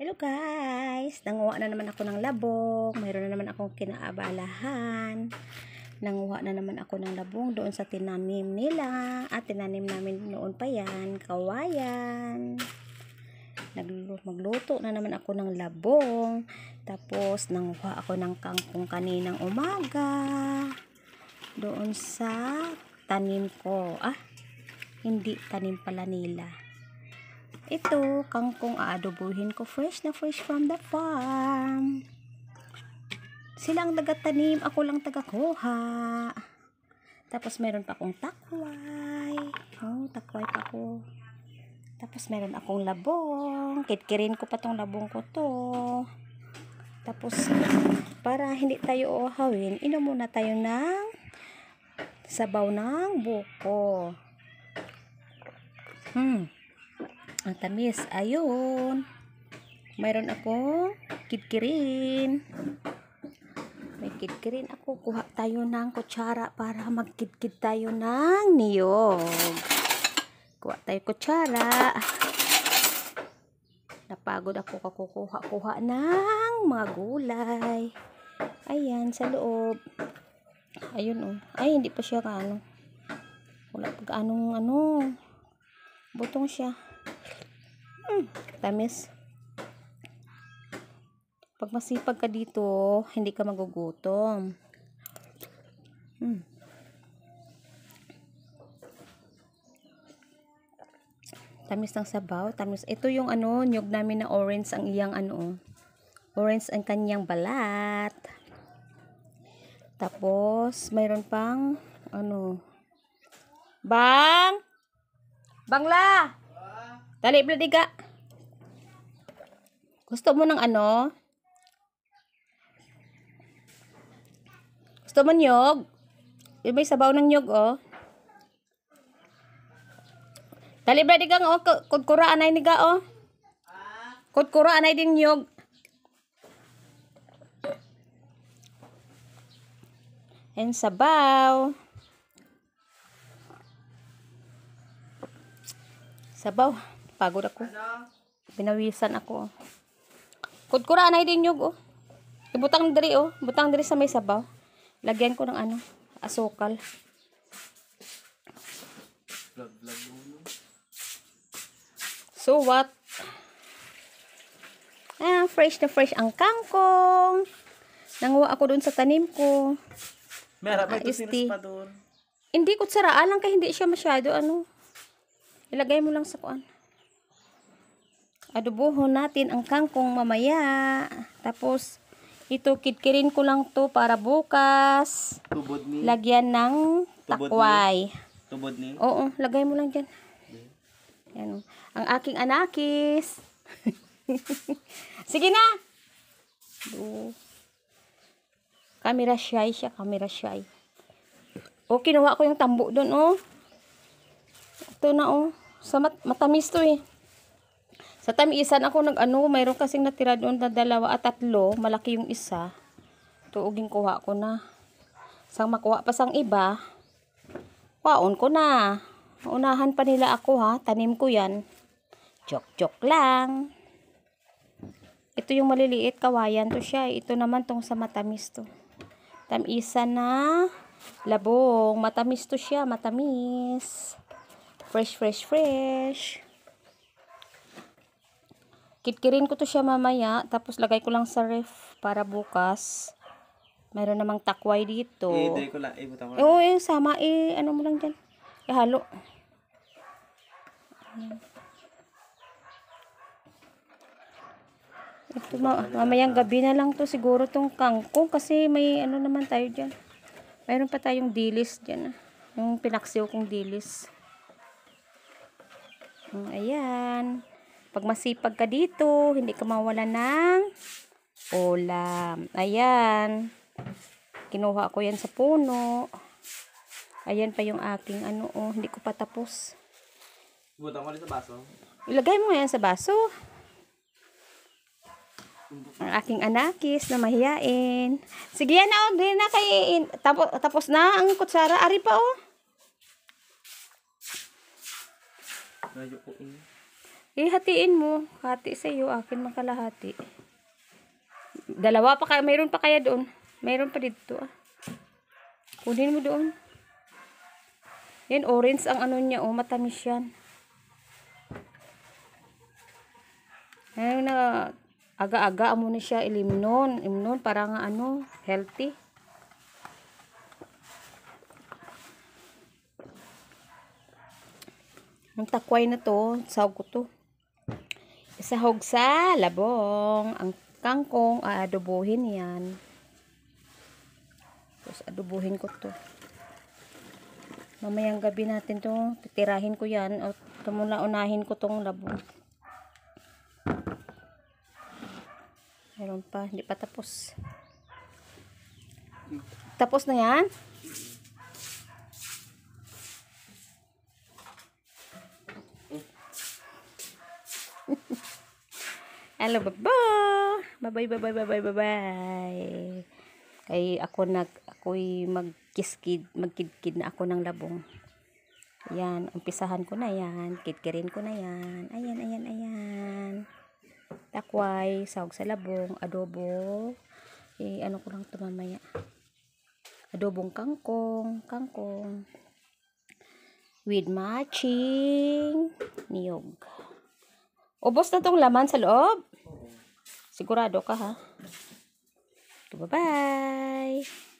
Hello guys! Nanguha na naman ako ng labong. Mayroon na naman akong kinaabalahan. Nanguha na naman ako ng labong doon sa tinanim nila. At tinanim namin noon pa yan. Kawayan. Magluto na naman ako ng labong. Tapos nanguha ako ng kangkong kaninang umaga. Doon sa tanim ko. Hindi tanim pala nila. Ito, kangkong aadobuhin ko fresh na fresh from the farm. Sila ang taga-tanim, ako lang taga-kuha. Tapos meron pa akong takway. Takway pa ako. Tapos meron akong labong. Kitkirin ko pa tong labong ko to. Tapos, para hindi tayo uhawin, inom muna tayo ng sabaw ng buko. Ang tamis. Ayun. Mayroon akong kitkirin. May kitkirin ako. Kuha tayo ng kutsara para magkitkit tayo ng niyog. Kuha tayo kutsara. Napagod ako kakukuha-kuha ng mga gulay. Ayan, sa loob. Ayun Ay, hindi pa siya kaano. Wala pag anong butong siya. Tamis. Pag masipag ka dito, hindi ka magugutom. Tamis ng sabaw. Tamis. Ito yung nyug namin na orange ang iyang orange ang kanyang balat. Tapos, mayroon pang Bangla! Dali, bladiga. Gusto mo ng Gusto mo nyog? Yung may sabaw ng nyog, Dali, bladiga, kudkura anay niga, Kudkura anay din nyog. And sabaw. Sabaw. Pagod ako. Binawisan ako. Kudkura anay din nyug, Ibutang diri, Butang diri sa may sabaw. Lagyan ko ng asukal. So what? Fresh na fresh ang kangkong. Nanguha ako doon sa tanim ko. Meron pa ito pa doon. Hindi kutsara lang kaya hindi siya masyado Ilagay mo lang sa kuan. Adobohon natin ang kangkong mamaya. Tapos, ito, kitkirin ko lang to para bukas. Tubod ni? Lagyan ng takway. Tubod ni? Oo, lagay mo lang dyan. Yan, ang aking anakis. Sige na! Camera shy siya, camera shy. Kinuha ko yung tambo doon, Ito na, Sa matamis to, Sa tamisan ako mayroon kasing natira doon na 2 at 3, malaki yung isa. Tuuging kuha ko na. Sang makuha pa sang iba, waon ko na. Unahan pa nila ako, tanim ko yan. Joke lang. Ito yung maliliit, kawayan to siya. Ito naman tong sa matamis to. Tamisan na labong. Matamis to siya, matamis. Fresh. Kitkirin ko to siya mamaya, tapos lagay ko lang sa ref para bukas. Mayroon namang takway dito. Iday ko lang, ibutang ko. Yung sama, mo lang dyan. Ihalo. Ito, mamayang gabi na lang to siguro tong kangkong, kasi may naman tayo dyan. Mayroon pa tayong dilis dyan. Yung pinaksiw kong dilis. Ayan. Pag masipag ka dito, hindi ka mawala ng ulam. Ayan. Kinuha ko yan sa puno. Ayan pa yung aking hindi ko pa tapos. Ibutang ko rin sa baso. Ilagay mo yan sa baso. Ang aking anakis na mahiyain. Sige yan din na kay tapos na ang kutsara. Ari pa, Hatiin mo. Hati sa iyo, akin makalahati. Dalawa pa kaya, mayroon pa kaya doon? Mayroon pa dito ah. Kunin mo doon. Yan, orange ang ano niya, oh, matamis yan. Ayun na, aga-aga mo na siya ilimnon. Imnon, para nga ano, healthy. Ang takway na to, sahog ko to. Sahog sa labong. Ang kangkong, aadobohin yan. Tapos adobohin ko to. Mamayang gabi natin to, titirahin ko yan. O muna unahin ko tong labong. Meron pa, hindi pa tapos. Tapos na yan? Hello, bye-bye. Bye-bye. Kay ako'y magkidkid na ako ng labong. Yan, umpisahan ko na yan. Kidkirin ko na yan. Ayan. Takway, sahog sa labong, adobo. Ano ko lang ito mamaya. Adobong kangkong. With matching niyog. Ubos na tong laman sa loob. Sigurado ka ha? Bye-bye.